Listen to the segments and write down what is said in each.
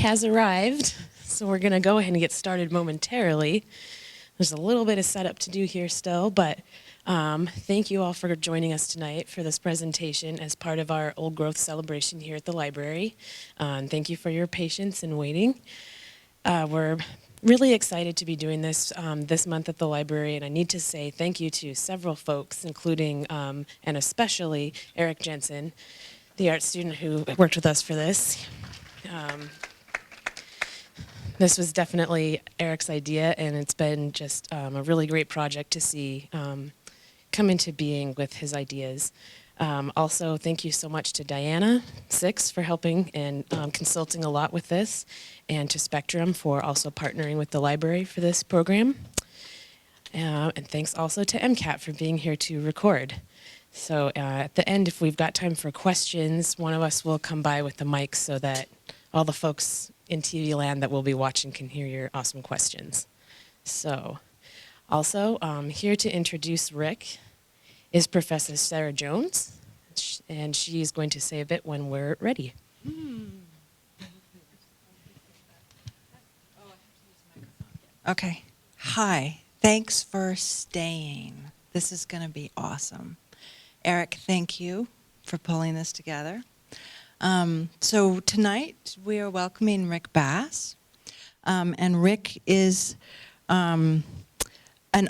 has arrived, so we're going to go ahead and get started momentarily. There's a little bit of setup to do here still, but thank you all for joining us tonight for this presentation as part of our Old Growth celebration here at the library. And thank you for your patience in waiting. We're really excited to be doing this this month at the library, and I need to say thank you to several folks, including and especially Eric Jensen, the art student who worked with us for this. This was definitely Eric's idea, and it's been just a really great project to see come into being with his ideas. Also, thank you so much to Diana Six for helping and consulting a lot with this, and to Spectrum for also partnering with the library for this program. And thanks also to MCAT for being here to record. So at the end, if we've got time for questions, one of us will come by with the mic so that all the folks in TV land that will be watching can hear your awesome questions. So also here to introduce Rick is Professor Sarah Jones, and she's going to say a bit when we're ready. Okay. Hi. Thanks for staying. This is going to be awesome. Eric, thank you for pulling this together. So tonight we are welcoming Rick Bass. And Rick is an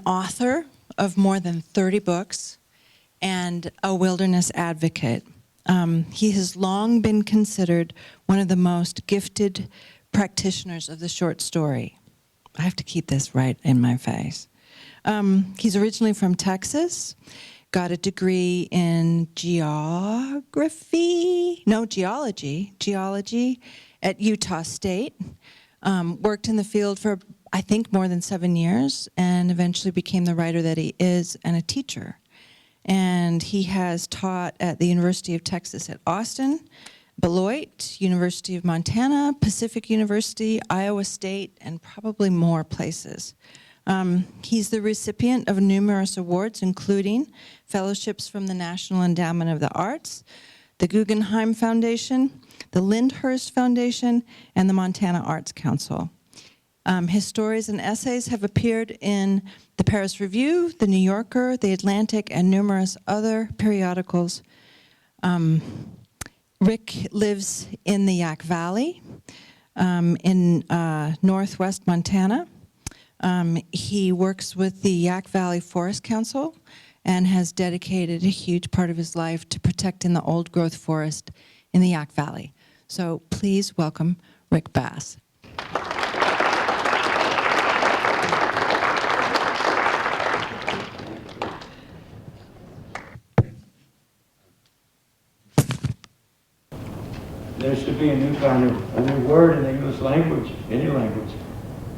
author of more than 30 books and a wilderness advocate. He has long been considered one of the most gifted practitioners of the short story. I have to keep this right in my face. He's originally from Texas, got a degree in geology at Utah State, worked in the field for, I think, more than 7 years, and eventually became the writer that he is and a teacher. And he has taught at the University of Texas at Austin, Beloit, University of Montana, Pacific University, Iowa State, and probably more places. He's the recipient of numerous awards, including fellowships from the National Endowment of the Arts, the Guggenheim Foundation, the Lyndhurst Foundation, and the Montana Arts Council. His stories and essays have appeared in the Paris Review, the New Yorker, the Atlantic, and numerous other periodicals. Rick lives in the Yaak Valley in northwest Montana. He works with the Yaak Valley Forest Council and has dedicated a huge part of his life to protecting the old growth forest in the Yaak Valley. So please welcome Rick Bass. There should be a new word in the English language, any language,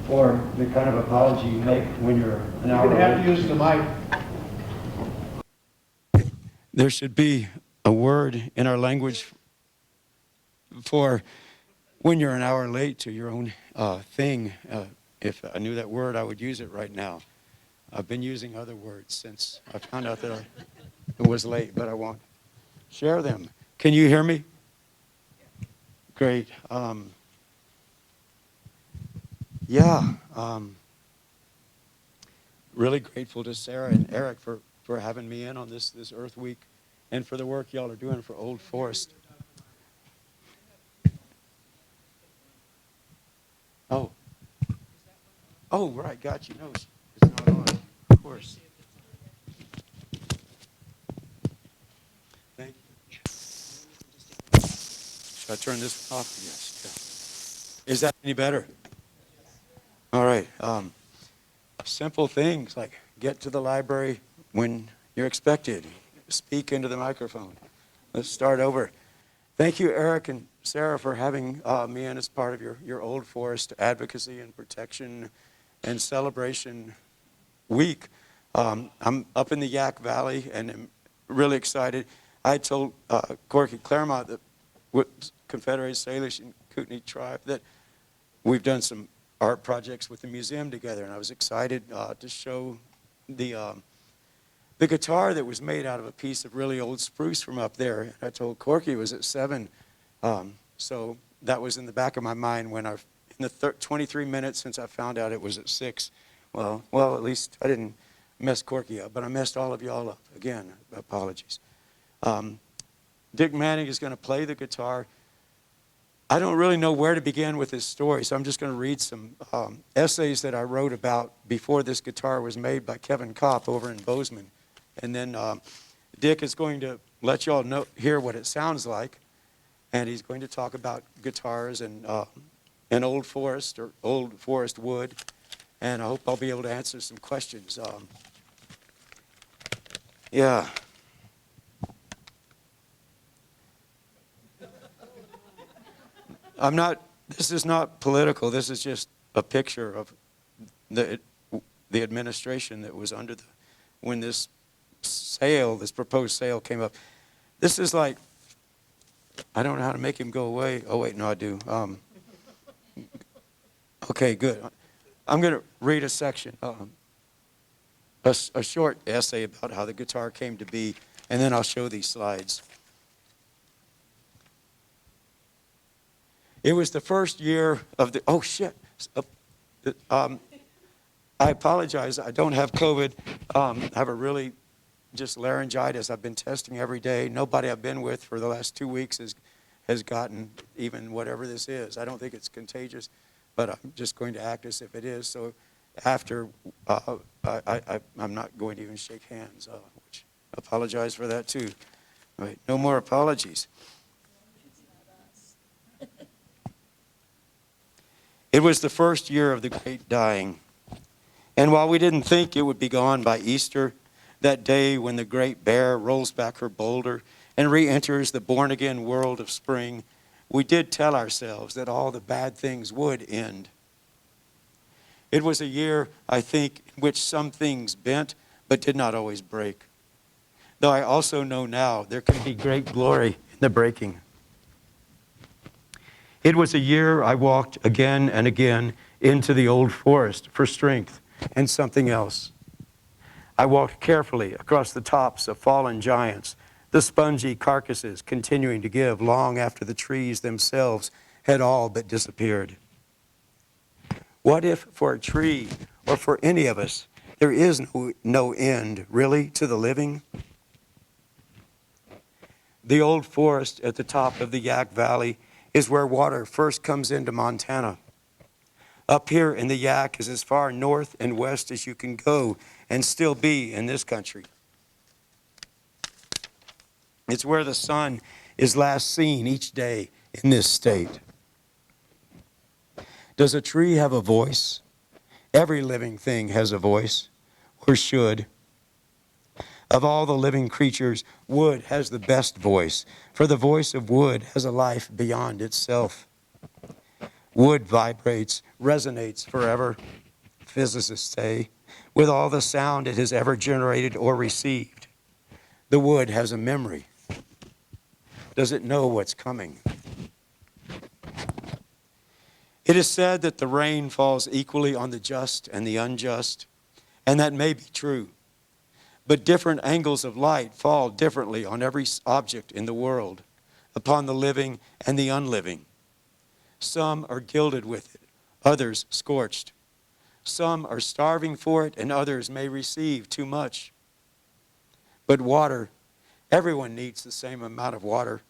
for the kind of apology you make when you're an hour late. You're going to have to use the mic. There should be a word in our language for when you're an hour late to your own thing. If I knew that word, I would use it right now. I've been using other words since I found out that I was late, but I won't share them. Can you hear me? Great. Really grateful to Sarah and Eric for having me in on this Earth Week and for the work y'all are doing for Old Forest. Oh, right, got you. No, it's not on, of course. Thank you. Should I turn this off? Yes. Yeah. Is that any better? All right. Simple things like get to the library when you're expected. Speak into the microphone. Let's start over. Thank you, Eric and Sarah, for having me in as part of your Old Forest advocacy and protection and celebration week. I'm up in the Yaak Valley and I'm really excited. I told Corky Claremont, the Confederated Salish and Kootenai tribe, that we've done some art projects with the museum together, and I was excited to show the guitar that was made out of a piece of really old spruce from up there. I told Corky it was at 7, so that was in the back of my mind when in the 23 minutes since I found out it was at 6. Well, at least I didn't mess Corky up, but I messed all of y'all up. Again, apologies. Dick Manning is going to play the guitar. I don't really know where to begin with this story, so I'm just going to read some essays that I wrote about before this guitar was made by Kevin Kopp over in Bozeman. And then Dick is going to let y'all hear what it sounds like, and he's going to talk about guitars and old forest or old forest wood, and I hope I'll be able to answer some questions. Yeah. This is not political. This is just a picture of the administration that was under when this proposed sale came up. This is like, I don't know how to make him go away. Oh, wait, no, I do. Okay, good. I'm going to read a section, a short essay about how the guitar came to be, and then I'll show these slides. It was the first year of the, oh shit. I apologize, I don't have COVID. I have a really just laryngitis. I've been testing every day. Nobody I've been with for the last 2 weeks has gotten even whatever this is. I don't think it's contagious, but I'm just going to act as if it is. So after, I'm not going to even shake hands, which I apologize for that too. All right, no more apologies. It was the first year of the great dying. And while we didn't think it would be gone by Easter, that day when the great bear rolls back her boulder and re-enters the born-again world of spring, we did tell ourselves that all the bad things would end. It was a year, I think, in which some things bent but did not always break. Though I also know now there can be great glory in the breaking. It was a year I walked again and again into the old forest for strength and something else. I walked carefully across the tops of fallen giants, the spongy carcasses continuing to give long after the trees themselves had all but disappeared. What if for a tree or for any of us, there is no end really to the living? The old forest at the top of the Yaak Valley is where water first comes into Montana. Up here in the Yaak is as far north and west as you can go and still be in this country. It's where the sun is last seen each day in this state. Does a tree have a voice? Every living thing has a voice, or should. Of all the living creatures, wood has the best voice, for the voice of wood has a life beyond itself. Wood vibrates, resonates forever, physicists say, with all the sound it has ever generated or received. The wood has a memory. Does it know what's coming? It is said that the rain falls equally on the just and the unjust, and that may be true. But different angles of light fall differently on every object in the world, upon the living and the unliving. Some are gilded with it, others scorched. Some are starving for it, and others may receive too much. But water, everyone needs the same amount of water.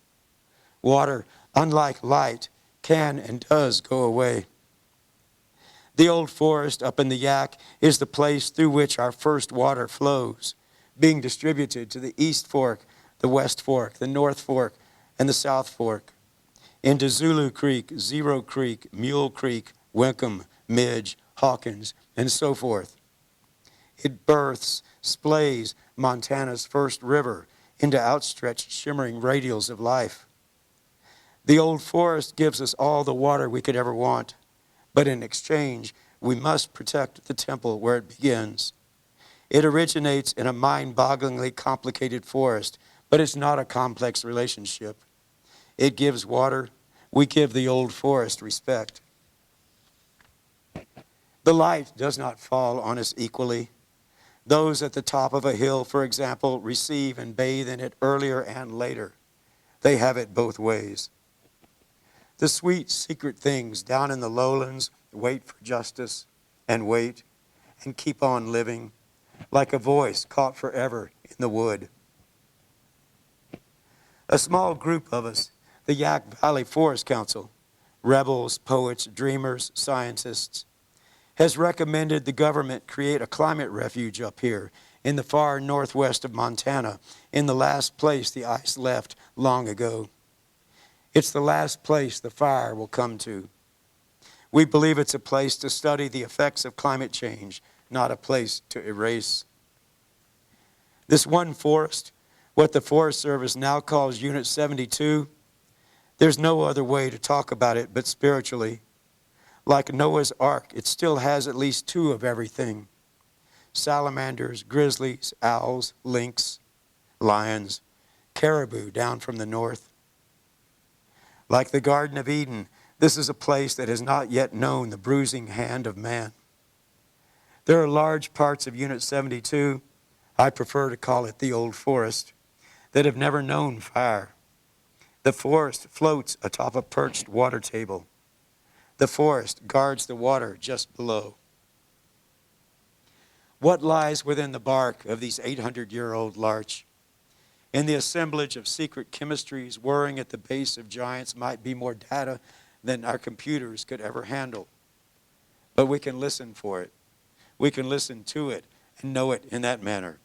Water, unlike light, can and does go away. The old forest up in the Yaak is the place through which our first water flows, being distributed to the East Fork, the West Fork, the North Fork, and the South Fork, into Zulu Creek, Zero Creek, Mule Creek, Wickham, Midge, Hawkins, and so forth. It births, splays Montana's first river into outstretched, shimmering radials of life. The old forest gives us all the water we could ever want, but in exchange, we must protect the temple where it begins. It originates in a mind-bogglingly complicated forest, but it's not a complex relationship. It gives water. We give the old forest respect. The light does not fall on us equally. Those at the top of a hill, for example, receive and bathe in it earlier and later. They have it both ways. The sweet secret things down in the lowlands wait for justice and wait and keep on living like a voice caught forever in the wood. A small group of us, the Yaak Valley Forest Council, rebels, poets, dreamers, scientists, has recommended the government create a climate refuge up here in the far northwest of Montana, in the last place the ice left long ago. It's the last place the fire will come to. We believe it's a place to study the effects of climate change, not a place to erase. This one forest, what the Forest Service now calls Unit 72, there's no other way to talk about it but spiritually. Like Noah's Ark, it still has at least two of everything: salamanders, grizzlies, owls, lynx, lions, caribou down from the north. Like the Garden of Eden, this is a place that has not yet known the bruising hand of man. There are large parts of Unit 72, I prefer to call it the Old Forest, that have never known fire. The forest floats atop a perched water table. The forest guards the water just below. What lies within the bark of these 800-year-old larch? In the assemblage of secret chemistries whirring at the base of giants might be more data than our computers could ever handle. But we can listen for it. We can listen to it and know it in that manner.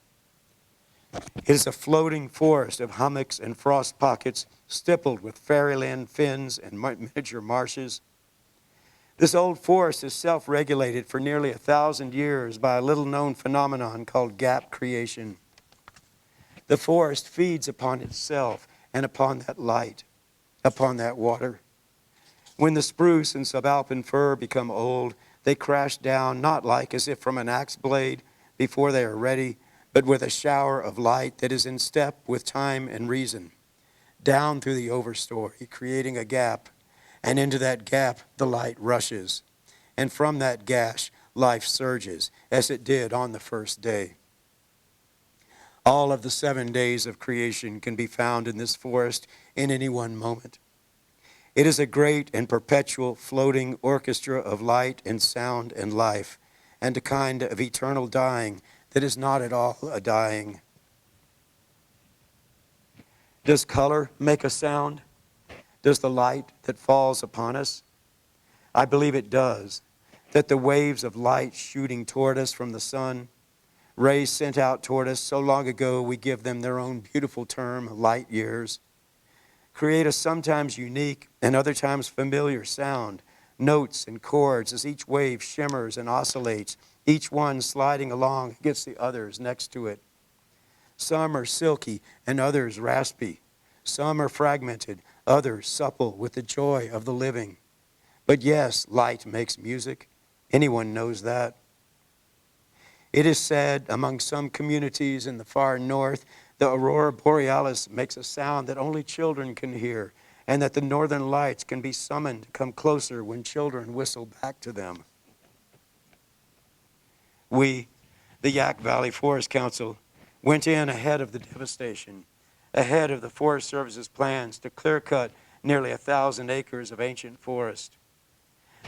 It is a floating forest of hummocks and frost pockets stippled with fairyland fens and miniature marshes. This old forest is self-regulated for nearly 1,000 years by a little-known phenomenon called gap creation. The forest feeds upon itself and upon that light, upon that water. When the spruce and subalpine fir become old, they crash down, not like as if from an axe blade before they are ready, but with a shower of light that is in step with time and reason, down through the overstory, creating a gap. And into that gap, the light rushes. And from that gash, life surges, as it did on the first day. All of the 7 days of creation can be found in this forest in any one moment. It is a great and perpetual floating orchestra of light and sound and life, and a kind of eternal dying that is not at all a dying. Does color make a sound? Does the light that falls upon us? I believe it does. That the waves of light shooting toward us from the sun, rays sent out toward us so long ago we give them their own beautiful term, light years, create a sometimes unique and other times familiar sound, notes and chords as each wave shimmers and oscillates, each one sliding along against the others next to it. Some are silky and others raspy. Some are fragmented, others supple with the joy of the living. But yes, light makes music. Anyone knows that. It is said among some communities in the far north, the aurora borealis makes a sound that only children can hear, and that the northern lights can be summoned to come closer when children whistle back to them. We, the Yaak Valley Forest Council, went in ahead of the devastation, ahead of the Forest Service's plans to clear-cut nearly 1,000 acres of ancient forest.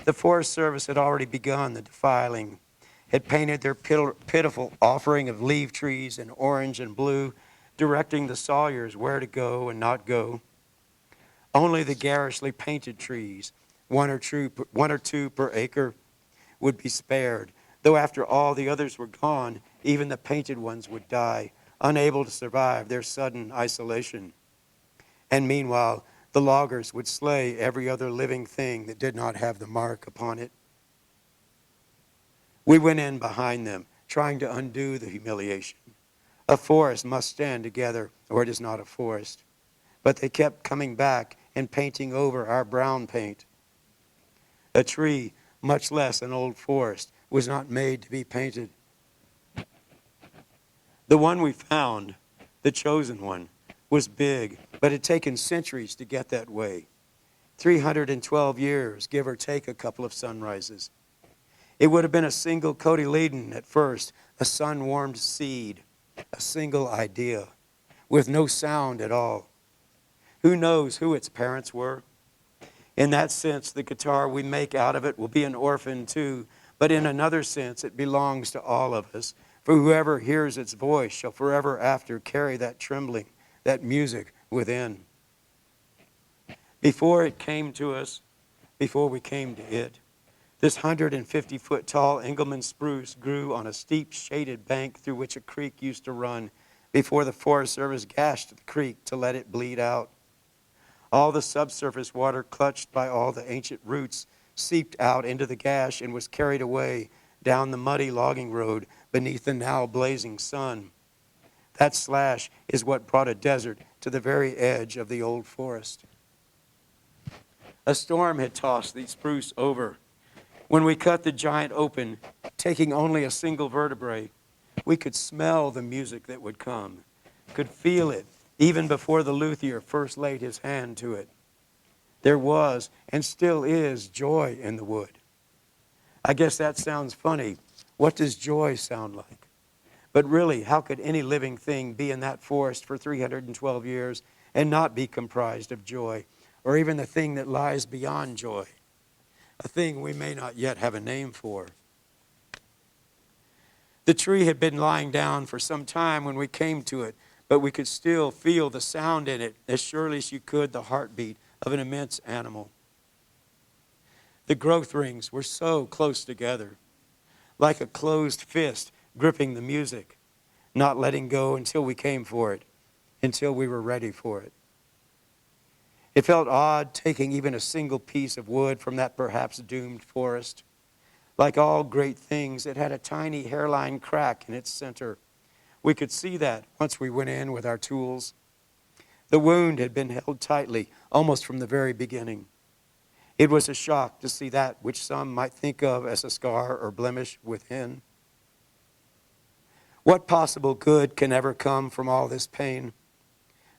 The Forest Service had already begun the defiling, had painted their pitiful offering of leaf trees in orange and blue, directing the sawyers where to go and not go. Only the garishly painted trees, one or two per acre, would be spared, though after all the others were gone, even the painted ones would die, unable to survive their sudden isolation. And meanwhile, the loggers would slay every other living thing that did not have the mark upon it. We went in behind them, trying to undo the humiliation. A forest must stand together, or it is not a forest. But they kept coming back and painting over our brown paint. A tree, much less an old forest, was not made to be painted. The one we found, the chosen one, was big, but it had taken centuries to get that way. 312 years, give or take a couple of sunrises. It would have been a single cotyledon at first, a sun-warmed seed, a single idea, with no sound at all. Who knows who its parents were? In that sense, the guitar we make out of it will be an orphan too. But in another sense, it belongs to all of us. For whoever hears its voice shall forever after carry that trembling, that music within. Before it came to us, before we came to it, this 150-foot tall Engelmann spruce grew on a steep shaded bank through which a creek used to run before the Forest Service gashed the creek to let it bleed out. All the subsurface water clutched by all the ancient roots seeped out into the gash and was carried away down the muddy logging road beneath the now blazing sun. That slash is what brought a desert to the very edge of the old forest. A storm had tossed the spruce over. When we cut the giant open, taking only a single vertebrae, we could smell the music that would come, could feel it even before the luthier first laid his hand to it. There was and still is joy in the wood. I guess that sounds funny. What does joy sound like? But really, how could any living thing be in that forest for 312 years and not be comprised of joy, or even the thing that lies beyond joy, a thing we may not yet have a name for? The tree had been lying down for some time when we came to it, but we could still feel the sound in it as surely as you could the heartbeat of an immense animal. The growth rings were so close together, like a closed fist gripping the music, not letting go until we came for it, until we were ready for it. It felt odd taking even a single piece of wood from that perhaps doomed forest. Like all great things, it had a tiny hairline crack in its center. We could see that once we went in with our tools. The wound had been held tightly, almost from the very beginning. It was a shock to see that which some might think of as a scar or blemish within. What possible good can ever come from all this pain?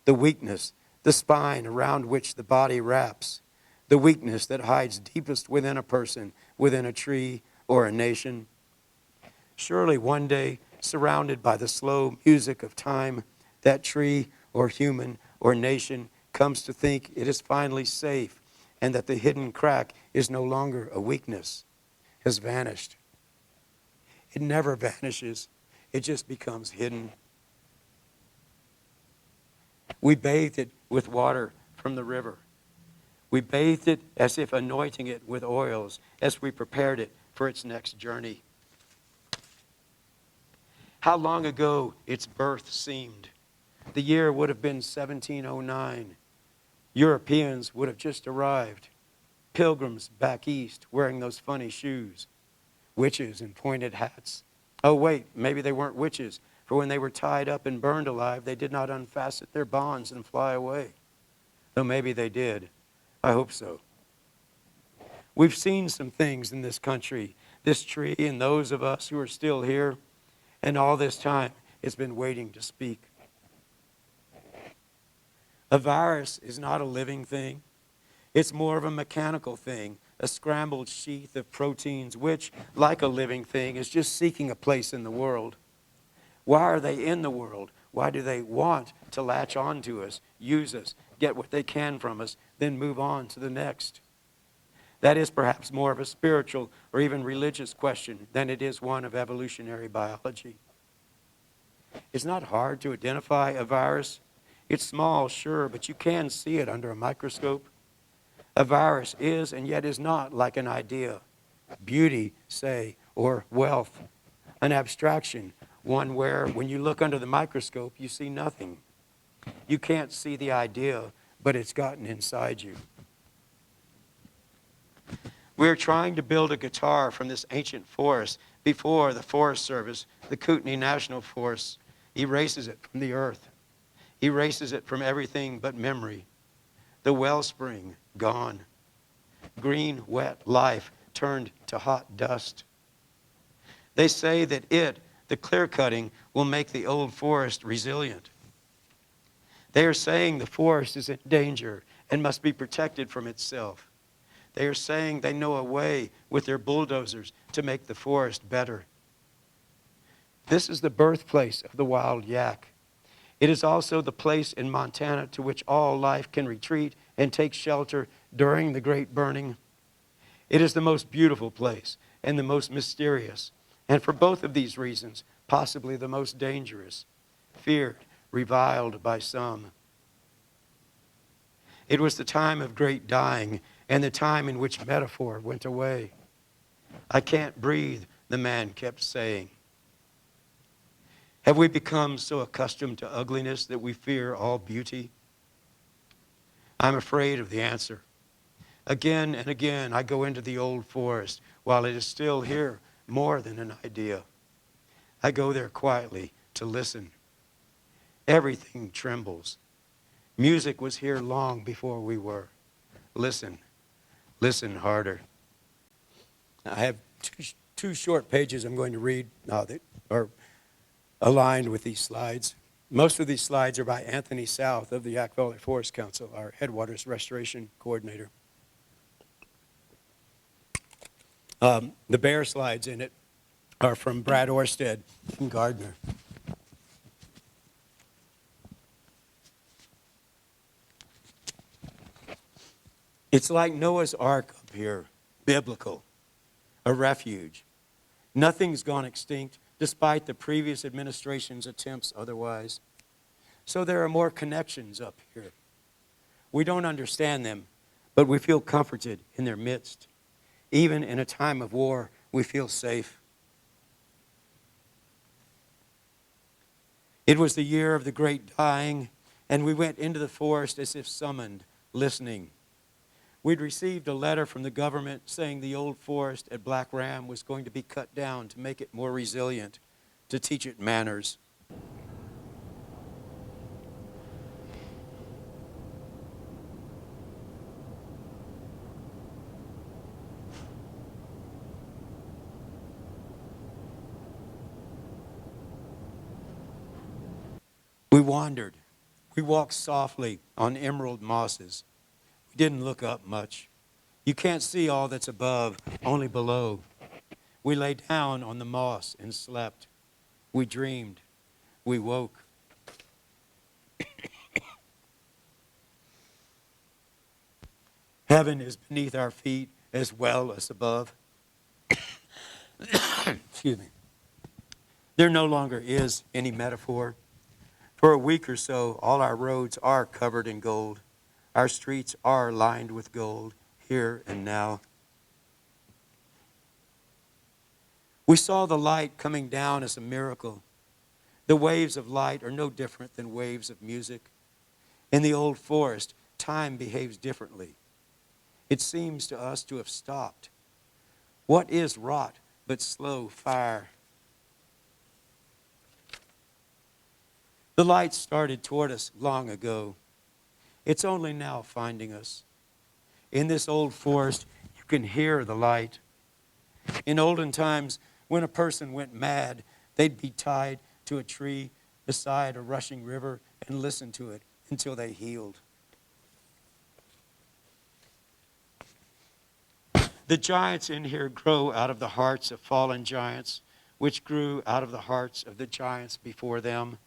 The weakness, the spine around which the body wraps, the weakness that hides deepest within a person, within a tree or a nation. Surely one day, surrounded by the slow music of time, that tree or human or nation comes to think it is finally safe and that the hidden crack is no longer a weakness, has vanished. It never vanishes. It just becomes hidden. We bathed it with water from the river. We bathed it as if anointing it with oils as we prepared it for its next journey. How long ago its birth seemed. The year would have been 1709. Europeans would have just arrived. Pilgrims back east wearing those funny shoes. Witches in pointed hats. Oh wait, maybe they weren't witches, for when they were tied up and burned alive, they did not unfasten their bonds and fly away. Though maybe they did. I hope so. We've seen some things in this country, this tree and those of us who are still here, and all this time it's been waiting to speak. A virus is not a living thing. It's more of a mechanical thing, a scrambled sheath of proteins which, like a living thing, is just seeking a place in the world. Why are they in the world? Why do they want to latch on to us, use us, get what they can from us, then move on to the next? That is perhaps more of a spiritual or even religious question than it is one of evolutionary biology. It's not hard to identify a virus. It's small, sure, but you can see it under a microscope. A virus is and yet is not like an idea. Beauty, say, or wealth. An abstraction, one where when you look under the microscope, you see nothing. You can't see the idea, but it's gotten inside you. We're trying to build a guitar from this ancient forest before the Forest Service, the Kootenai National Forest, erases it from the earth. Erases it from everything but memory. The wellspring, gone. Green, wet life turned to hot dust. They say that the clear cutting, will make the old forest resilient. They are saying the forest is in danger and must be protected from itself. They are saying they know a way with their bulldozers to make the forest better. This is the birthplace of the wild yak. It is also the place in Montana to which all life can retreat and take shelter during the great burning. It is the most beautiful place and the most mysterious, and for both of these reasons, possibly the most dangerous, feared, reviled by some. It was the time of great dying and the time in which metaphor went away. I can't breathe, the man kept saying. Have we become so accustomed to ugliness that we fear all beauty? I'm afraid of the answer. Again and again, I go into the old forest while it is still here, more than an idea. I go there quietly to listen. Everything trembles. Music was here long before we were. Listen, listen harder. I have two short pages I'm going to read that are aligned with these slides. Most of these slides are by Anthony South of the Yaak Valley Forest Council, our Headwaters Restoration Coordinator. The bear slides in it are from Brad Orsted and Gardner. It's like Noah's Ark up here, biblical, a refuge. Nothing's gone extinct, despite the previous administration's attempts otherwise. So there are more connections up here. We don't understand them, but we feel comforted in their midst. Even in a time of war, we feel safe. It was the year of the great dying, and we went into the forest as if summoned, listening. We'd received a letter from the government saying the old forest at Black Ram was going to be cut down to make it more resilient, to teach it manners. We wandered. We walked softly on emerald mosses. We didn't look up much. You can't see all that's above, only below. We lay down on the moss and slept. We dreamed. We woke. Heaven is beneath our feet as well as above. Excuse me. There no longer is any metaphor. For a week or so, all our roads are covered in gold. Our streets are lined with gold, here and now. We saw the light coming down as a miracle. The waves of light are no different than waves of music. In the old forest, time behaves differently. It seems to us to have stopped. What is wrought but slow fire? The light started toward us long ago. It's only now finding us. In this old forest, you can hear the light. In olden times, when a person went mad, they'd be tied to a tree beside a rushing river and listen to it until they healed. The giants in here grow out of the hearts of fallen giants, which grew out of the hearts of the giants before them.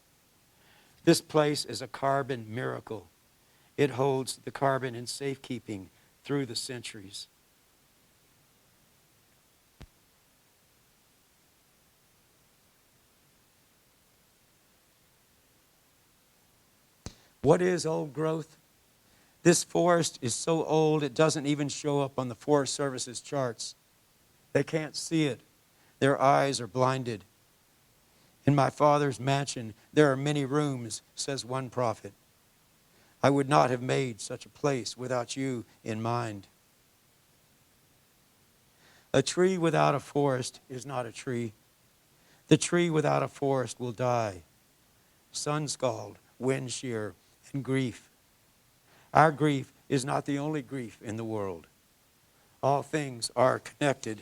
This place is a carbon miracle. It holds the carbon in safekeeping through the centuries. What is old growth? This forest is so old it doesn't even show up on the Forest Service's charts. They can't see it. Their eyes are blinded. In my Father's mansion, there are many rooms, says one prophet. I would not have made such a place without you in mind. A tree without a forest is not a tree. The tree without a forest will die. Sun scald, wind shear, and grief. Our grief is not the only grief in the world. All things are connected.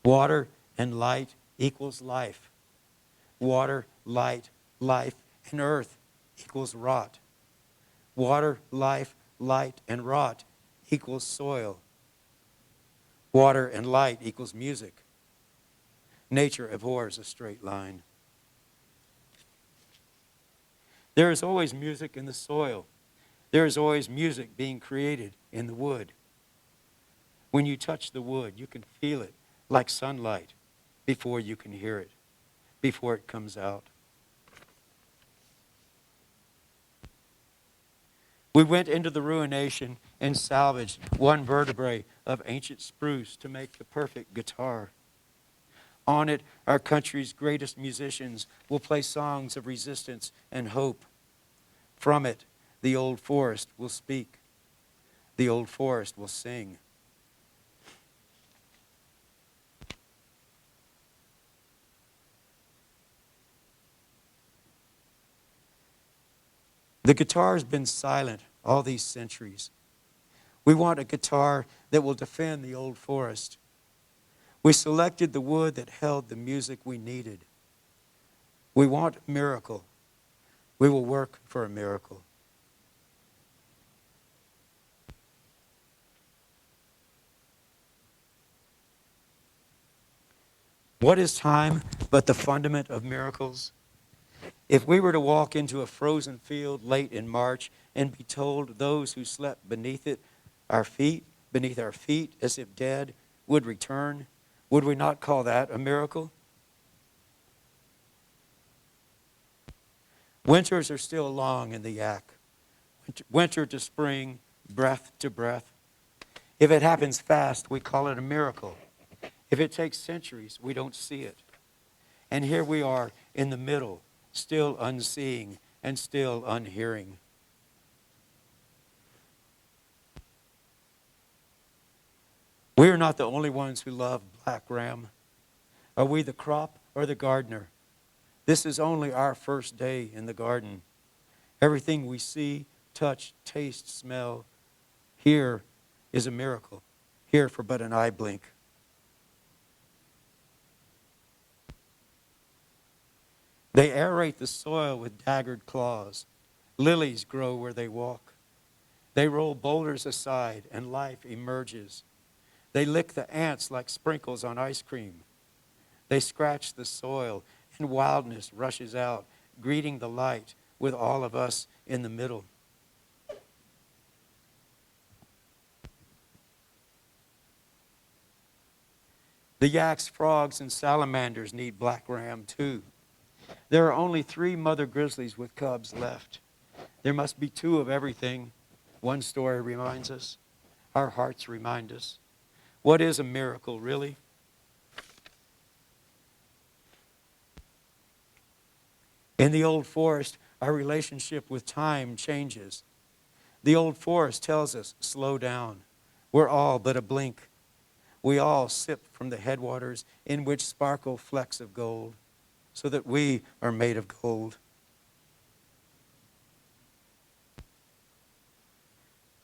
Water and light equals life. Water, light, life, and earth equals rot. Water, life, light, and rot equals soil. Water and light equals music. Nature abhors a straight line. There is always music in the soil. There is always music being created in the wood. When you touch the wood, you can feel it like sunlight before you can hear it, before it comes out. We went into the ruination and salvaged one vertebrae of ancient spruce to make the perfect guitar. On it, our country's greatest musicians will play songs of resistance and hope. From it, the old forest will speak. The old forest will sing. The guitar's been silent all these centuries. We want a guitar that will defend the old forest. We selected the wood that held the music we needed. We want a miracle. We will work for a miracle. What is time but the fundament of miracles? If we were to walk into a frozen field late in March and be told those who slept beneath our feet, as if dead, would return, would we not call that a miracle? Winters are still long in the Yaak. Winter to spring, breath to breath. If it happens fast, we call it a miracle. If it takes centuries, we don't see it. And here we are in the middle, still unseeing and still unhearing. We are not the only ones who love black ram. Are we the crop or the gardener? This is only our first day in the garden. Everything we see, touch, taste, smell, hear is a miracle. Here for but an eye blink. They aerate the soil with daggered claws. Lilies grow where they walk. They roll boulders aside and life emerges. They lick the ants like sprinkles on ice cream. They scratch the soil and wildness rushes out, greeting the light with all of us in the middle. The yaks, frogs, and salamanders need black ram too. There are only 3 mother grizzlies with cubs left. There must be 2 of everything. One story reminds us. Our hearts remind us. What is a miracle, really? In the old forest, our relationship with time changes. The old forest tells us, slow down. We're all but a blink. We all sip from the headwaters in which sparkle flecks of gold, so that we are made of gold.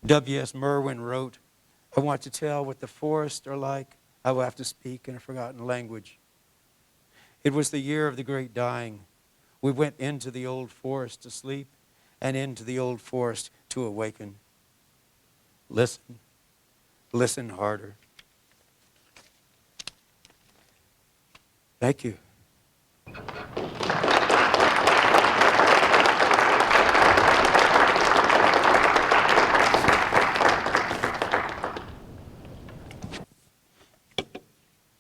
W.S. Merwin wrote, I want to tell what the forests are like. I will have to speak in a forgotten language. It was the year of the great dying. We went into the old forest to sleep and into the old forest to awaken. Listen. Listen harder. Thank you.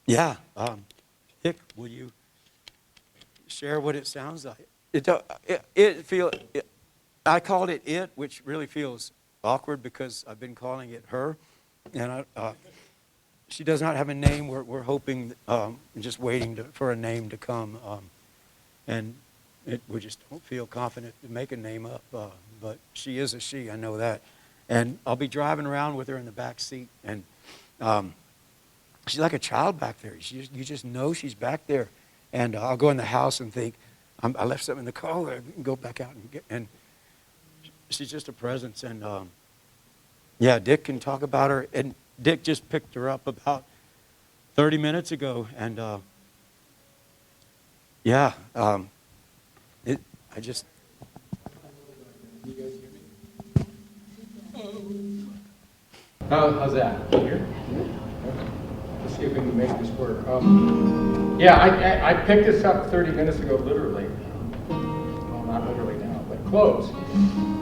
Yeah. Dick, will you share what it sounds like? I called it it, which really feels awkward because I've been calling it her. And she does not have a name. We're hoping, just waiting for a name to come. And we just don't feel confident to make a name up. But she is a she, I know that. And I'll be driving around with her in the back seat. And she's like a child back there. You just know she's back there. And I'll go in the house and think, I left something in the car. I can go back out and get. And she's just a presence. And yeah, Dick can talk about her. And Dick just picked her up about 30 minutes ago. And yeah, I just. You guys hear me? How's that? Can you hear? Okay. Let's see if we can make this work. Yeah, I picked this up 30 minutes ago, literally. Well, not literally now, but close.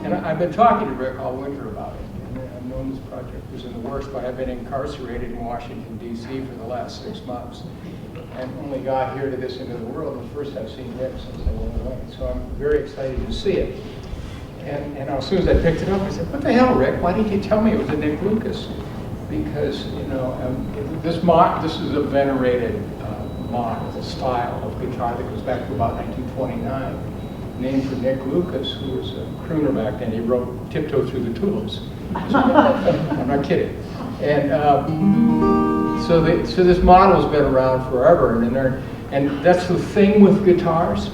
And I've been talking to Rick all winter about it. And I've known this project was in the works, but I've been incarcerated in Washington, D.C. for the last 6 months. And only got here to this end of the world the first I've seen Rick since I went away. So I'm very excited to see it. And as soon as I picked it up, I said, what the hell, Rick? Why didn't you tell me it was a Nick Lucas? Because, you know, this is a venerated model, style of guitar that goes back to about 1929, named for Nick Lucas, who was a crooner back then. He wrote Tiptoe Through the Tulips. I'm not kidding. And so this model's been around forever, and that's the thing with guitars.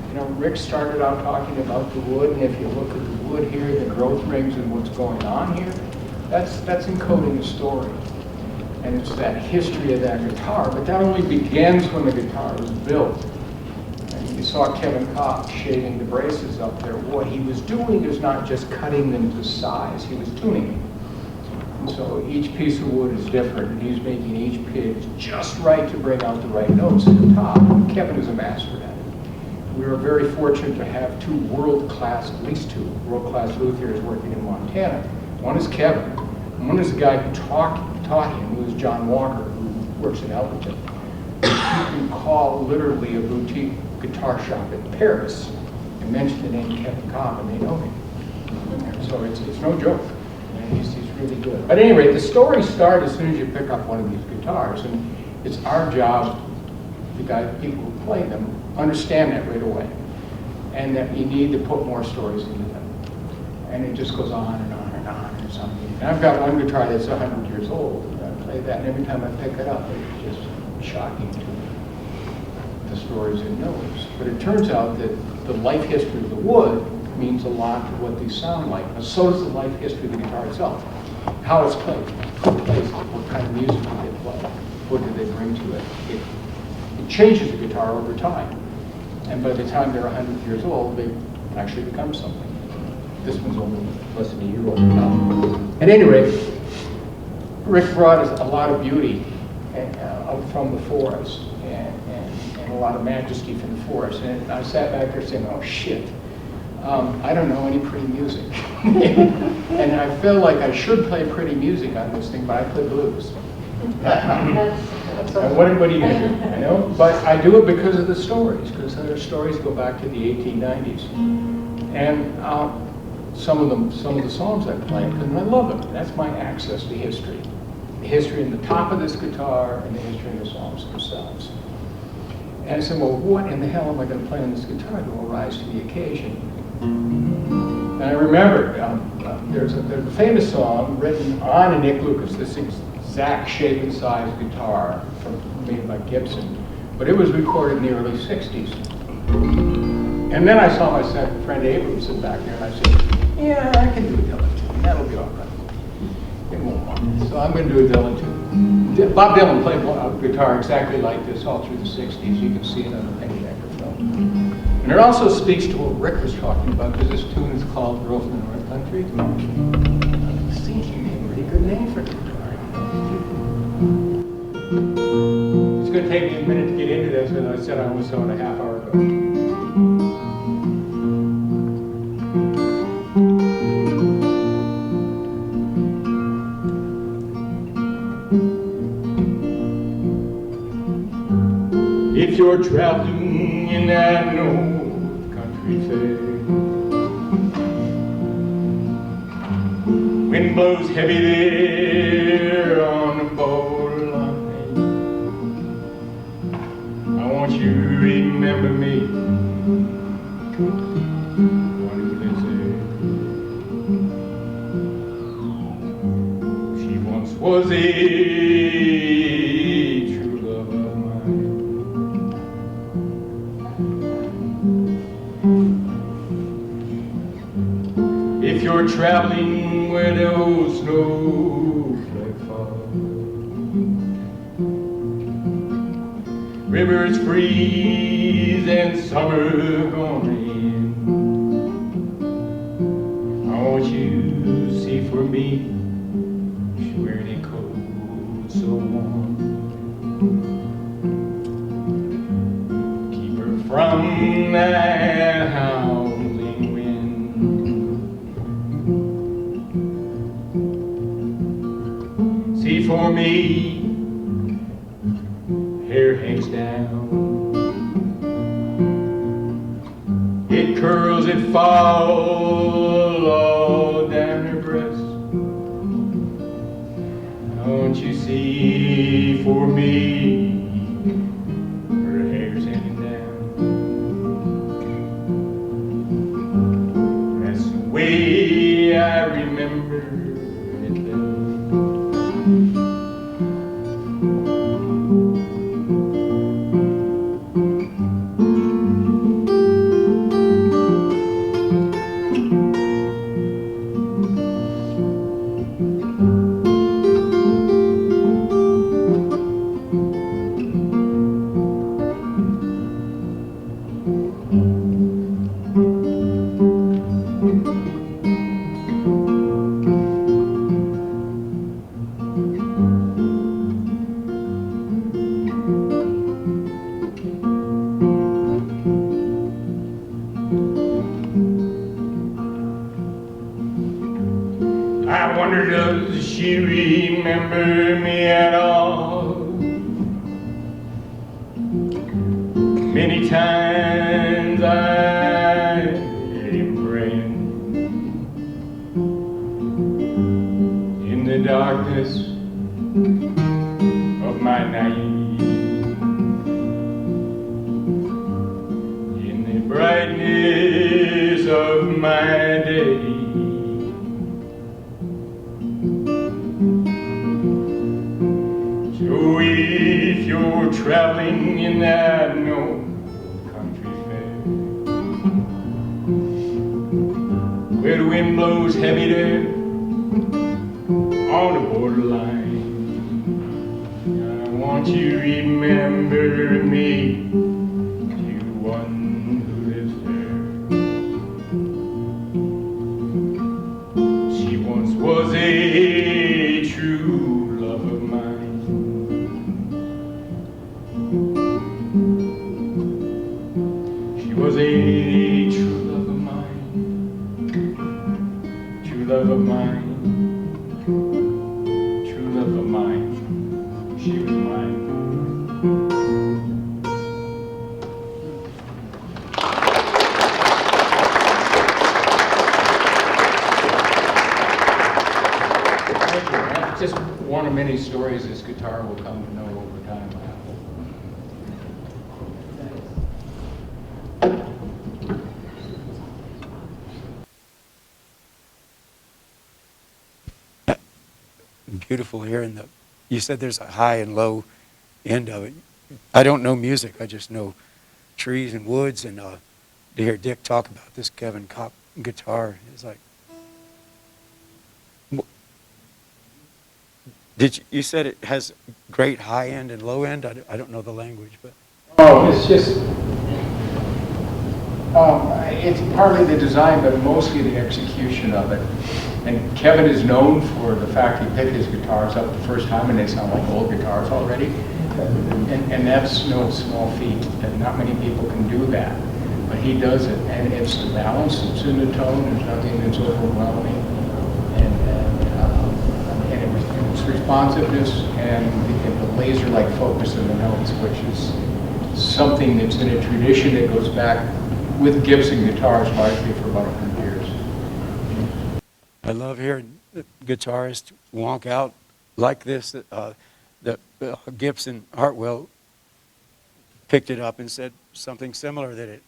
You know, Rick started out talking about the wood, and if you look at the wood here, the growth rings and what's going on here, that's encoding a story. And it's that history of that guitar, but that only begins when the guitar was built. And you saw Kevin Cox shaving the braces up there. What he was doing is not just cutting them to size, he was tuning them. And so each piece of wood is different, and he's making each pitch just right to bring out the right notes at the top. Kevin is a master at it. We were very fortunate to have two world-class, at least two world-class luthiers working in Montana. One is Kevin, and one is the guy who taught him, who is John Walker, who works in Elberton. You can call literally a boutique guitar shop in Paris and mention the name Kevin Cobb, and they know him. And so it's no joke. And he's really good. But at any rate, the stories start as soon as you pick up one of these guitars, and it's our job, the people who play them, understand that right away, and that you need to put more stories into them. And it just goes on and on and on or something. And I've got one guitar that's 100 years old, and I play that, and every time I pick it up, it's just shocking to me, the stories it knows. But it turns out that the life history of the wood means a lot to what these sound like. And so does the life history of the guitar itself. How it's played, who plays it, what kind of music do they play, what do they bring to it. It changes the guitar over time. And by the time they're 100 years old, they actually become something. This one's only less than a year old now. At any rate, Rick brought us a lot of beauty from the forest and a lot of majesty from the forest. And I sat back there saying, oh shit, I don't know any pretty music. And I feel like I should play pretty music on this thing, but I play blues. What are you going to do? You know? But I do it because of the stories, because their stories go back to the 1890s. And some of the songs I play, because I love them. That's my access to history. The history in the top of this guitar and the history in the songs themselves. And I said, well, what in the hell am I going to play on this guitar that will rise to the occasion? And I remember there's a famous song written on a Nick Lucas, this exact shape and size guitar made by Gibson, but it was recorded in the early 60s. And then I saw my friend Abrams sit back there, and I said, yeah, I can do a Dylan tune. That'll be all right. It won't mind. So I'm going to do a Dylan tune. Bob Dylan played a guitar exactly like this all through the 60s. You can see it on the Penny Decker film. And it also speaks to what Rick was talking about, because this tune is called Girl from the North Country. I was thinking a pretty good name for a guitar. It's going to take me a minute to get into this, as I said I was on a half hour ago. If you're traveling in that old country fair, wind blows heavy there on the borderline, I want you to remember me. What do they say? She once was a true love of mine. If you're traveling where those snowflakes fall, rivers freeze and summer gone in, I want you to see for me, where it cold so warm. Keep her from that howling wind. for me. Hair hangs down, it curls, it falls all down her breast. Don't you see for me, her hair's hanging down. That's the way I remember it then. I wonder, does she remember me at all? Many times I am praying in the darkness of my night, in the brightness of my day. So if you're traveling in that no country fair, where the wind blows heavy there on the borderline, I want you to remember me, to one who lives there. She once was a true love of mine. She was a true love of mine, true love of mine, true love of mine. She was mine. Thank you. That's just one of many stories this guitar will come to know over time, I hope. Beautiful hearing the. You said there's a high and low end of it. I don't know music. I just know trees and woods. And to hear Dick talk about this Kevin Kopp guitar is like. You said it has great high end and low end? I don't know the language, but. Oh, it's just, it's partly the design, but mostly the execution of it. And Kevin is known for the fact he picked his guitars up the first time and they sound like old guitars already. And that's no small feat, and not many people can do that. But he does it, and it's the balance that's in the tone, there's nothing that's overwhelming. And it's responsiveness and the laser-like focus of the notes, which is something that's in a tradition that goes back with Gibson guitars largely for about 100 years. I love hearing the guitarist wonk out like this. That Gibson Hartwell picked it up and said something similar, that it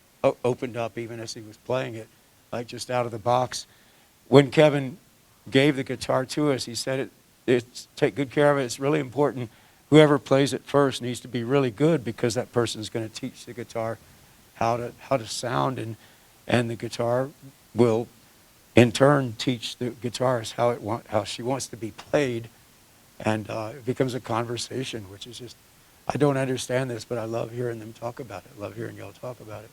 opened up even as he was playing it, like just out of the box. When Kevin gave the guitar to us, he said it's take good care of it. It's really important. Whoever plays it first needs to be really good, because that person is going to teach the guitar how to sound, and the guitar will in turn teach the guitarist how she wants to be played, and it becomes a conversation, which is just, I don't understand this, but I love hearing them talk about it. I love hearing y'all talk about it.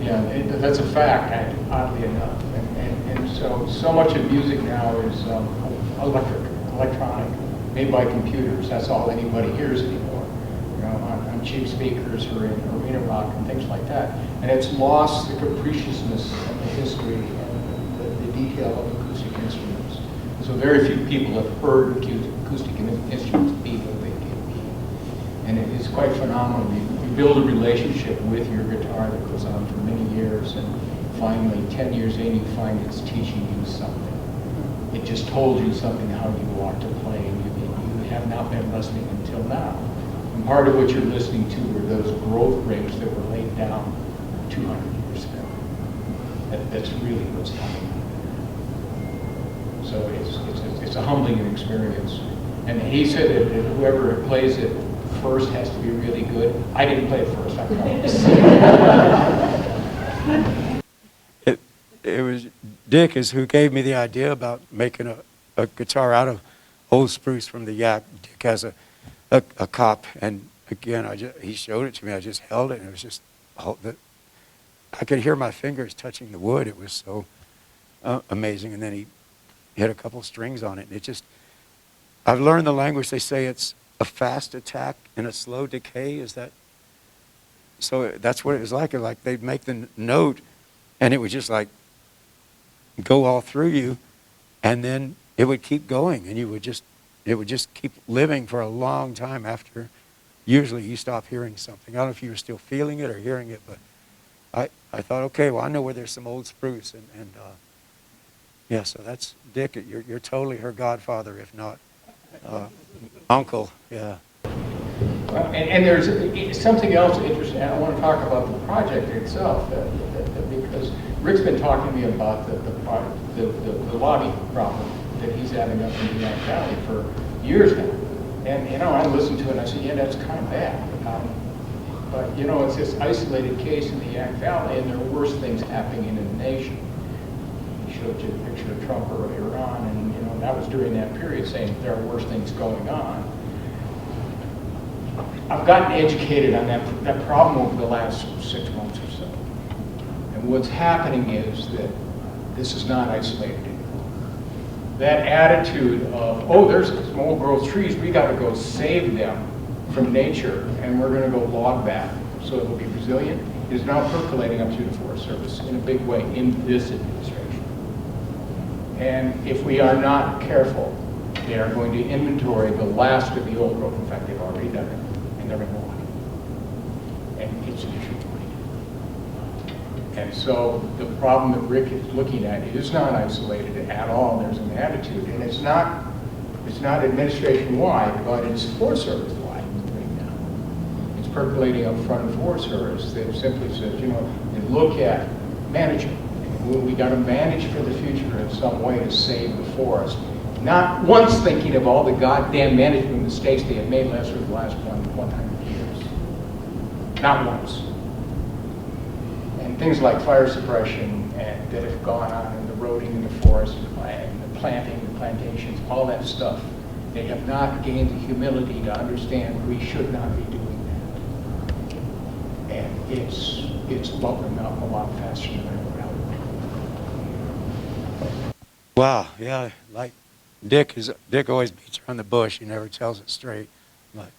Yeah, that's a fact, oddly enough. And so much of music now is electronic, made by computers. That's all anybody hears anymore, on cheap speakers or in arena rock and things like that. And it's lost the capriciousness of the history and the detail of acoustic instruments. So So very few people have heard acoustic instruments be what they can be. And it is quite phenomenal. You build a relationship with your guitar that goes on for many years, and finally, 10 years in, you find it's teaching you something. It just told you something how you ought to play, and you have not been listening until now. And part of what you're listening to are those growth rings that were laid down 200 years ago. That's really what's happening. So it's a humbling experience. And he said that whoever plays it first has to be really good. I didn't play it first, I promise. It was Dick is who gave me the idea about making a guitar out of old spruce from the Yaak. Dick has a cop, and again, he showed it to me. I just held it, and it was just, I could hear my fingers touching the wood. It was so amazing. And then he hit a couple strings on it, and it just, I've learned the language. They say it's a fast attack and a slow decay. Is that, so that's what it was like. Like they'd make the note, and it would just like go all through you, and then it would keep going, and it would just keep living for a long time after usually you stop hearing something. I don't know if you were still feeling it or hearing it, but I thought, okay, well, I know where there's some old spruce, and yeah, so that's Dick. You're totally her godfather, if not uncle. Yeah. And there's something else interesting. I want to talk about the project itself, because Rick's been talking to me about the lobby problem that he's having up in the Yaak Valley for years now. And, I listened to it and I said, yeah, that's kind of bad. But, it's this isolated case in the Yaak Valley, and there are worse things happening in the nation. He showed you a picture of Trump earlier on, and, that was during that period saying there are worse things going on. I've gotten educated on that problem over the last 6 months or so. And what's happening is that this is not isolated anymore. That attitude of, oh, there's some old growth trees, we got to go save them from nature, and we're going to go log that so it will be resilient, is now percolating up through the Forest Service in a big way in this administration. And if we are not careful, they are going to inventory the last of the old growth. In fact, they've already done it, and they're going to log it. And it's an issue. And so the problem that Rick is looking at is not isolated at all. There's an attitude, and it's not administration-wide, but it's Forest Service-wide right now. It's percolating up front of Forest Service that simply says, they look at management. We got to manage for the future in some way to save the forest. Not once thinking of all the goddamn management mistakes they have made the last 100 years. Not once. And things like fire suppression and that have gone on and eroding in the forest and the planting, the plantations, all that stuff. They have not gained the humility to understand we should not be doing that. And it's bubbling up a lot faster than I would. Wow. Yeah. Like Dick always beats around the bush. He never tells it straight. But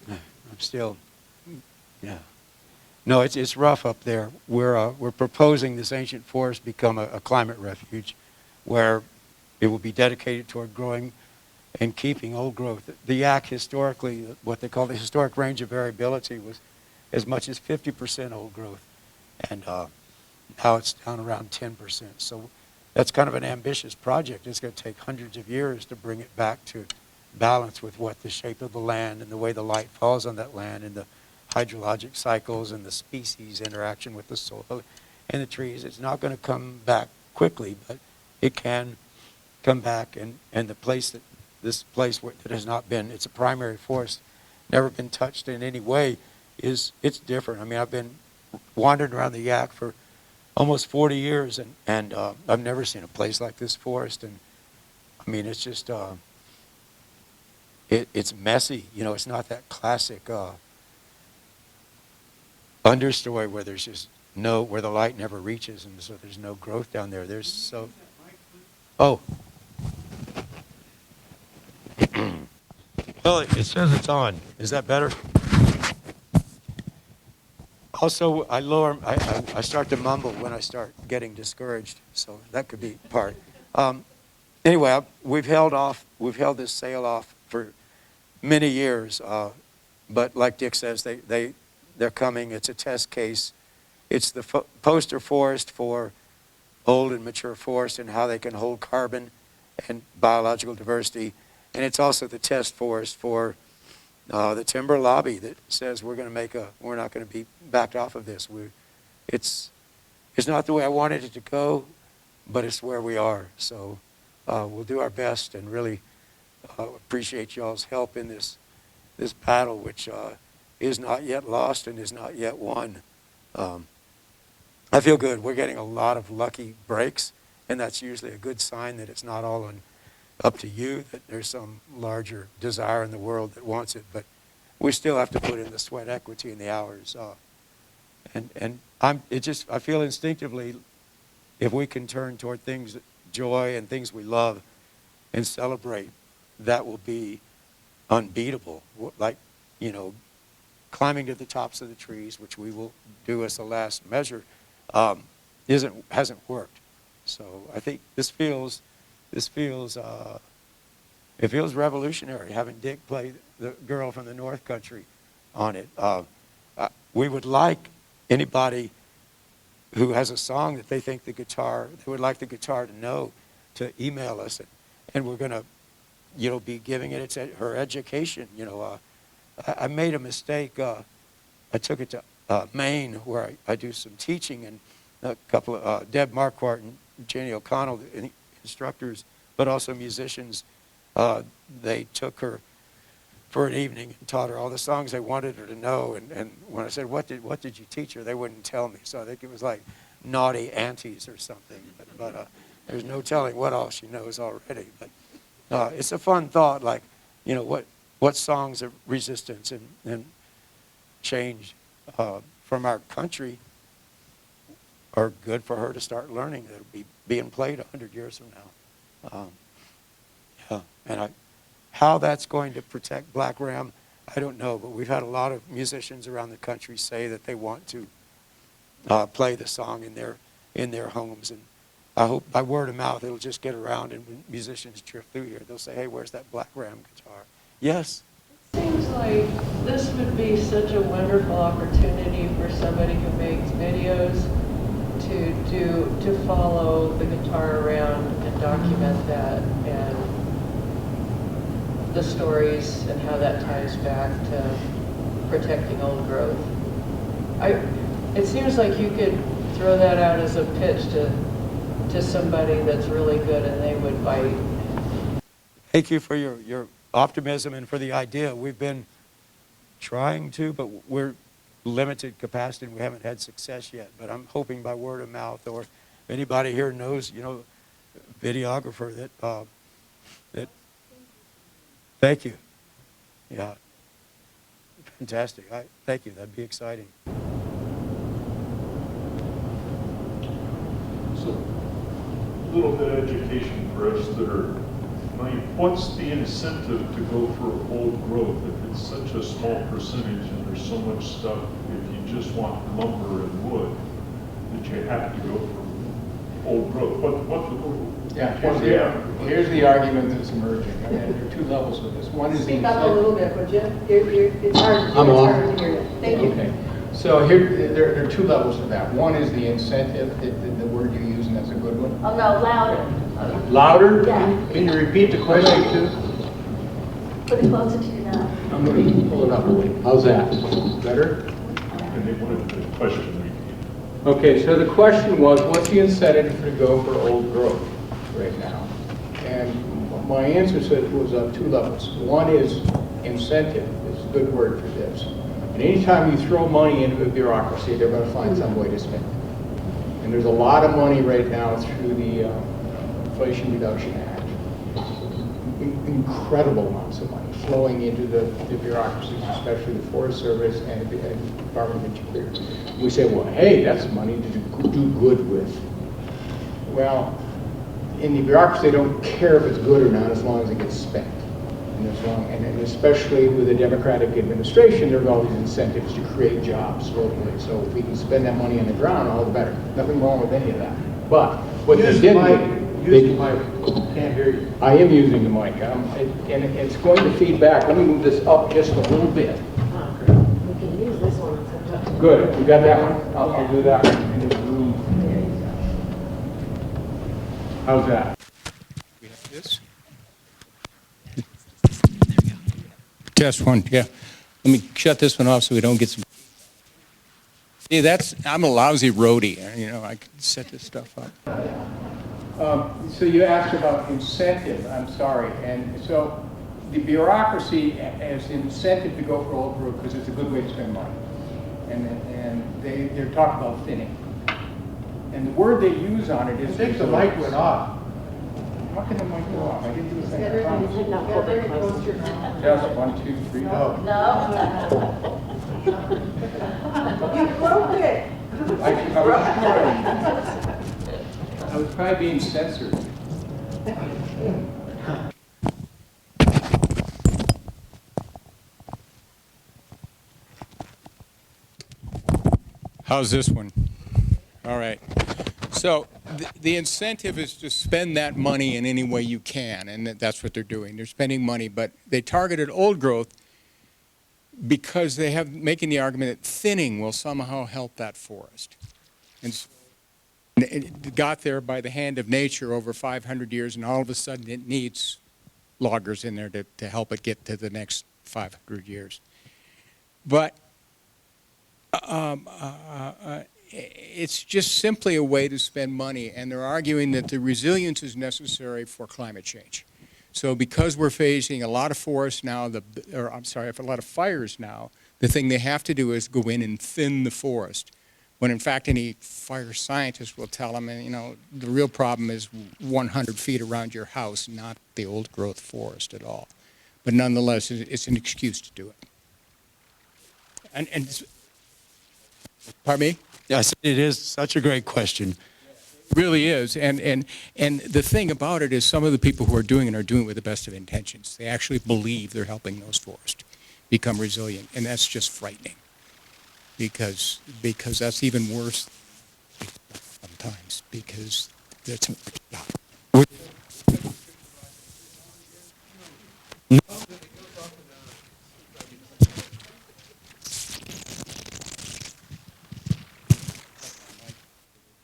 I'm still, yeah. No, it's rough up there. We're proposing this ancient forest become a climate refuge, where it will be dedicated toward growing and keeping old growth. The Yaak historically, what they call the historic range of variability, was as much as 50% old growth, and now it's down around 10%. So that's kind of an ambitious project. It's going to take hundreds of years to bring it back to balance with what the shape of the land and the way the light falls on that land and the hydrologic cycles and the species interaction with the soil and the trees. It's not going to come back quickly, but it can come back. And the place that this place that has not been, it's a primary forest, never been touched in any way, it's different. I mean, I've been wandering around the Yaak for almost 40 years, and I've never seen a place like this forest. And I mean, it's just it's messy. It's not that classic understory where there's just where the light never reaches, and so there's no growth down there. Oh. Well, it says it's on. Is that better? Also, I start to mumble when I start getting discouraged, so that could be part. anyway, we've held this sale off for many years. But like Dick says, they're coming. It's a test case. It's the poster forest for old and mature forest and how they can hold carbon and biological diversity. And it's also the test forest for the timber lobby that says we're not going to be backed off of this. It's not the way I wanted it to go, but it's where we are. So we'll do our best and really appreciate y'all's help in this battle, which is not yet lost and is not yet won. I feel good. We're getting a lot of lucky breaks, and that's usually a good sign that it's not all up to you, that there's some larger desire in the world that wants it. But we still have to put in the sweat equity and the hours. I feel instinctively, if we can turn toward things, joy and things we love, and celebrate, that will be unbeatable. Like, climbing to the tops of the trees, which we will do as the last measure, hasn't worked. So I think it feels revolutionary, having Dick play the girl from the North Country on it. We would like anybody who has a song that they think they would like the guitar to know, to email us, and we're going to, be giving it her education. I made a mistake. I took it to Maine, where I do some teaching, and a couple of Deb Marquardt and Janie O'Connell, the instructors, but also musicians. They took her for an evening and taught her all the songs they wanted her to know. And when I said, what did you teach her, they wouldn't tell me. So I think it was like Naughty Aunties or something. But there's no telling what all she knows already. But it's a fun thought, like, what songs of resistance and change from our country are good for her to start learning, that'll be being played 100 years from now. And how that's going to protect Black Ram, I don't know, but we've had a lot of musicians around the country say that they want to play the song in their homes, and I hope by word of mouth it'll just get around, and when musicians drift through here, they'll say, hey, where's that Black Ram guitar? Yes? Seems like this would be such a wonderful opportunity for somebody who makes videos to follow the guitar around and document that, and the stories and how that ties back to protecting old growth. It seems like you could throw that out as a pitch to somebody that's really good and they would bite. Thank you for your optimism and for the idea. We've been trying to, but we're limited capacity and we haven't had success yet. But I'm hoping by word of mouth, or if anybody here knows, videographer that thank you. Yeah. Fantastic. Thank you. That'd be exciting. So, a little bit of education for us that are naive. What's the incentive to go for old growth if it's such a small percentage and there's so much stuff? If you just want lumber and wood, that you have to go for old growth. Here's the argument that's emerging. I mean, there are two levels of this. One is Speak up a little bit, would you? It's hard to hear you. Thank you. Okay. So there are two levels of that. One is the incentive, the word you're using, that's a good one. Oh, no, louder. Louder? Yeah. Can you repeat the question too? Put it closer to your mouth. I'm going to pull it up a little. How's that? Better? And they wanted the question repeated. Okay, so the question was, what's the incentive to go for old growth right now? And my answer said it was on two levels. One is incentive, is a good word for this. And anytime you throw money into a bureaucracy, they're going to find some way to spend it. And there's a lot of money right now through the Inflation Reduction Act. Incredible amounts of money flowing into the bureaucracies, especially the Forest Service and the Department of Interior. We say, well, hey, that's money to do good with. Well, in the bureaucracy, they don't care if it's good or not as long as it gets spent. And especially with a Democratic administration, there are all these incentives to create jobs locally. So if we can spend that money on the ground, all the better. Nothing wrong with any of that. But what they did Use the mic. Can't hear you. I am using the mic, and it's going to feed back. Let me move this up just a little bit. We can use this one. Good. You got that one? I'll do that one in the room. How's that? We have this. Test one. Yeah. Let me shut this one off so we don't get some. Yeah, I'm a lousy roadie. You know, I can set this stuff up. So you asked about incentive. I'm sorry. And so the bureaucracy has incentive to go for old growth because it's a good way to spend money. And they're talking about thinning. And the word they use on it is... I think the mic went off. How can the mic go off? I didn't do a thing. Just 1, 2, 3. No. You broke it. I was probably being censored. How's this one? All right. So the incentive is to spend that money in any way you can, and that's what they're doing. They're spending money, but they targeted old growth because they have making the argument that thinning will somehow help that forest. And so it got there by the hand of nature over 500 years, and all of a sudden it needs loggers in there to help it get to the next 500 years. But it's just simply a way to spend money, and they're arguing that the resilience is necessary for climate change. So because we're facing a lot of forests now, a lot of fires now, the thing they have to do is go in and thin the forest. When in fact any fire scientist will tell them, you know, the real problem is 100 feet around your house, not the old growth forest at all. But nonetheless, it's an excuse to do it. And pardon me? Yes, it is such a great question. Really is, and the thing about it is some of the people who are doing it with the best of intentions. They actually believe they're helping those forests become resilient, and that's just frightening, because that's even worse sometimes, because that's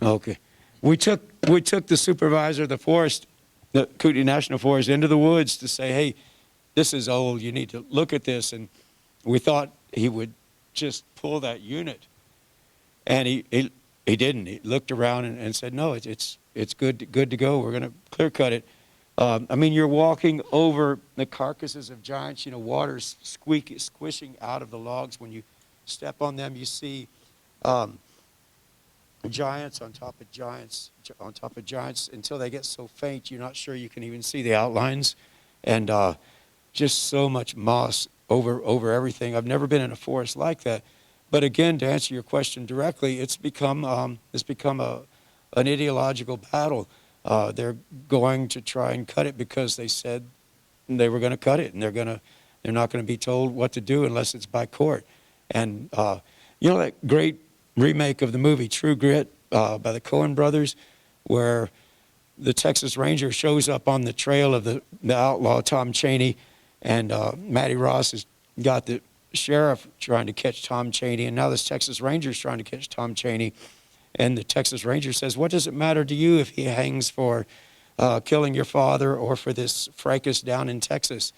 Okay. We took the supervisor of the forest, the Kootenai National Forest, into the woods to say, hey, this is old, you need to look at this. And we thought he would just pull that unit. And he didn't. He looked around and said, no, it's good to go. We're going to clear cut it. I mean, you're walking over the carcasses of giants, you know, water's squishing out of the logs. When you step on them, you see giants on top of giants until they get so faint you're not sure you can even see the outlines, and just so much moss over everything. I've never been in a forest like that. But again, to answer your question directly, it's become an ideological battle. They're going to try and cut it because they said they were going to cut it, and they're not going to be told what to do unless it's by court. And you know that great remake of the movie True Grit by the Coen brothers, where the Texas Ranger shows up on the trail of the outlaw Tom Chaney, and Matty Ross has got the sheriff trying to catch Tom Chaney, and now this Texas Ranger is trying to catch Tom Chaney, and the Texas Ranger says, what does it matter to you if he hangs for killing your father or for this fracas down in Texas?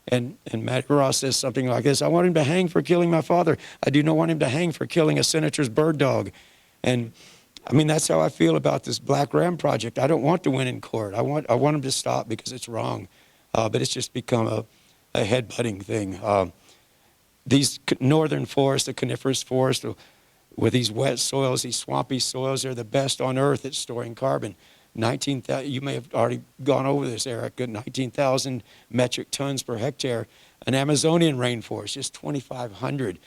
And Matty Ross says something like this: I want him to hang for killing my father. I do not want him to hang for killing a senator's bird dog. And I mean, that's how I feel about this Black Ram project. I don't want to win in court. I want him to stop because it's wrong. But it's just become a headbutting thing. These northern forests, the coniferous forest, with these wet soils, these swampy soils, they're the best on earth at storing carbon. 19,000, you may have already gone over this, Eric, 19,000 metric tons per hectare. An Amazonian rainforest, just 2,500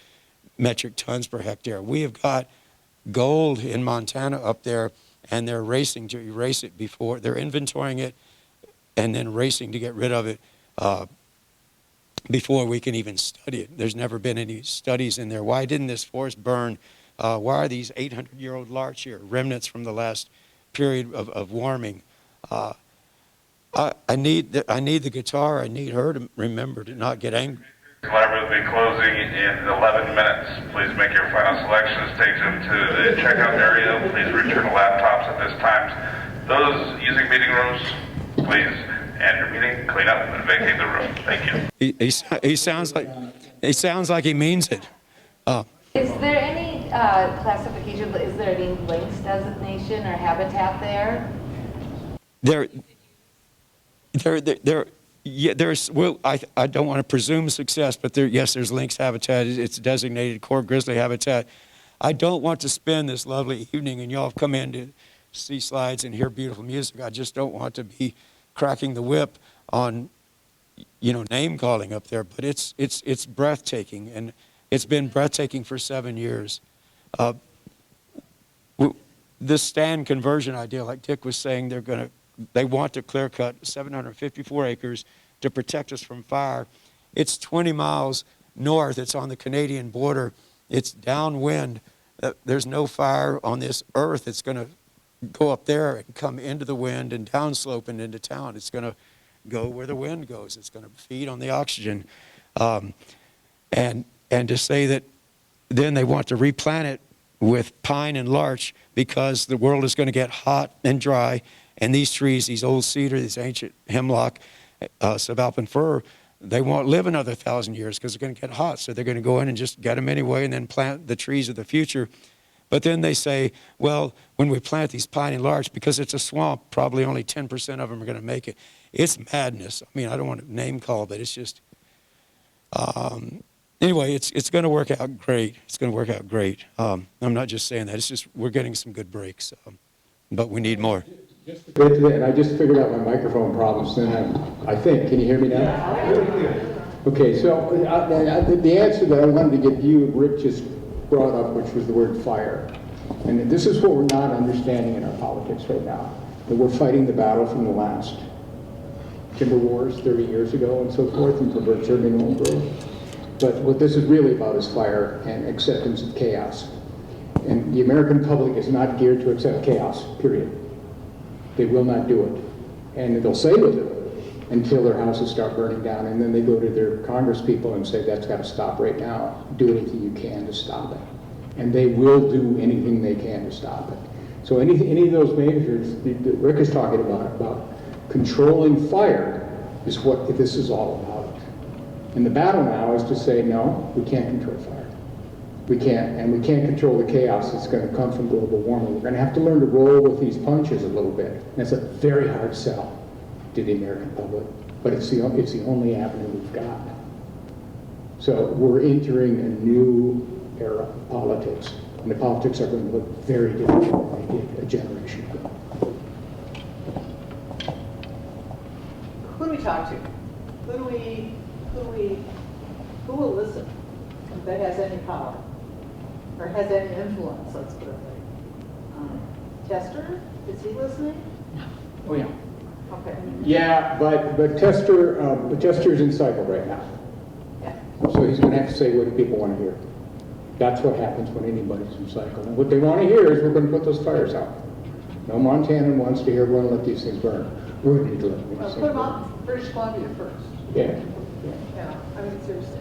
metric tons per hectare. We have got gold in Montana up there, and they're racing to erase it before, they're inventorying it and then racing to get rid of it before we can even study it. There's never been any studies in there. Why didn't this forest burn? Why are these 800-year-old larch here, remnants from the last period of warming? I need the guitar. I need her to remember to not get angry. Library will be closing in 11 minutes. Please make your final selections. Take them to the checkout area. Please return the laptops at this time. Those using meeting rooms, please end your meeting, clean up, and vacate the room. Thank you. He sounds like he means it. Is there any classification, is there any links designation or habitat there? There's, well, I don't want to presume success, but yes, there's lynx habitat. It's designated core grizzly habitat. I don't want to spend this lovely evening and y'all come in to see slides and hear beautiful music. I just don't want to be cracking the whip on, name calling up there. But it's breathtaking, and it's been breathtaking for 7 years. This stand conversion idea, like Dick was saying, they want to clear cut 754 acres to protect us from fire. It's 20 miles north. It's on the Canadian border. It's downwind. There's no fire on this earth. It's going to go up there and come into the wind and downslope and into town. It's going to go where the wind goes. It's going to feed on the oxygen. And to say that then they want to replant it with pine and larch because the world is going to get hot and dry. And these trees, these old cedar, these ancient hemlock, subalpine fir, they won't live another 1,000 years because they're going to get hot. So they're going to go in and just get them anyway and then plant the trees of the future. But then they say, well, when we plant these pine and larch, because it's a swamp, probably only 10% of them are going to make it. It's madness. I mean, I don't want to name call, but it's just, anyway, it's going to work out great. It's going to work out great. I'm not just saying that. It's just we're getting some good breaks, but we need more. Just to get to that, and I just figured out my microphone problems. Then I think, can you hear me now? Okay, so the answer that I wanted to give you, Rick just brought up, which was the word fire. And this is what we're not understanding in our politics right now, that we're fighting the battle from the last timber wars 30 years ago and so forth, and preserving old growth. But what this is really about is fire and acceptance of chaos. And the American public is not geared to accept chaos, period. They will not do it. And they'll say they'll do it until their houses start burning down, and then they go to their Congress people and say, that's got to stop right now. Do anything you can to stop it. And they will do anything they can to stop it. So any of those measures that Rick is talking about controlling fire, is what this is all about. And the battle now is to say, no, we can't control fire. We can't, and we can't control the chaos that's going to come from global warming. We're going to have to learn to roll with these punches a little bit. And it's a very hard sell to the American public, but it's the only avenue we've got. So we're entering a new era of politics, and the politics are going to look very different than they did a generation ago. Who do we talk to? Who will listen that has any power? Or has any influence, let's put it like. Tester, is he listening? Oh, yeah. Okay. Yeah, but Tester's in cycle right now. Yeah. So he's going to have to say what the people want to hear. That's what happens when anybody's in cycle. And what they want to hear is we're going to put those fires out. No Montanan wants to hear we're going to let these things burn. We're going to let these Well, things put them burn. on British Columbia first. Yeah. Yeah, I mean, seriously.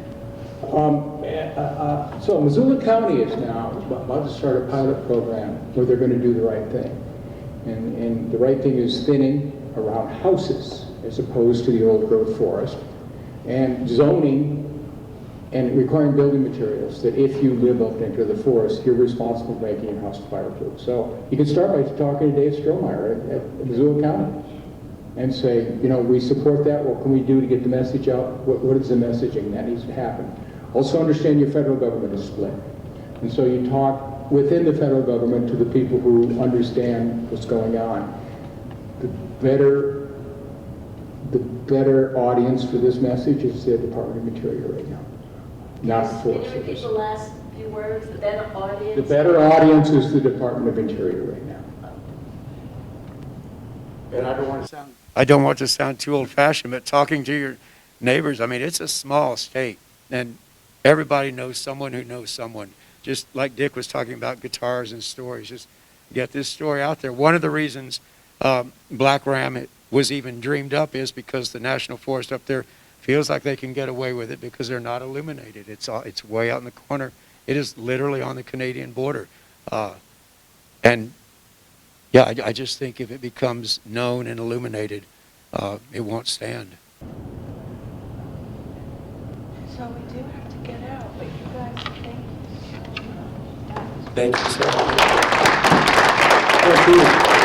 So Missoula County is now about to start a pilot program where they're going to do the right thing. And the right thing is thinning around houses as opposed to the old growth forest, and zoning and requiring building materials that if you live up into the forest, you're responsible for making your house fireproof. So you can start by talking to Dave Strohmeyer at Missoula County and say, we support that. What can we do to get the message out? What is the messaging that needs to happen? Also understand your federal government is split. And so you talk within the federal government to the people who understand what's going on. The better audience for this message is the Department of Interior right now, not the Forest Can you repeat Service. the last few words? The better audience? The better audience is the Department of Interior right now. And I don't want to sound too old-fashioned, but talking to your neighbors, I mean, it's a small state, and everybody knows someone who knows someone. Just like Dick was talking about guitars and stories, just get this story out there. One of the reasons Black Ram was even dreamed up is because the National Forest up there feels like they can get away with it because they're not illuminated. It's way out in the corner. It is literally on the Canadian border. And yeah, I just think if it becomes known and illuminated, it won't stand. So we do have to get out, but you guys, thank you so much. Thank you so much. Thank you.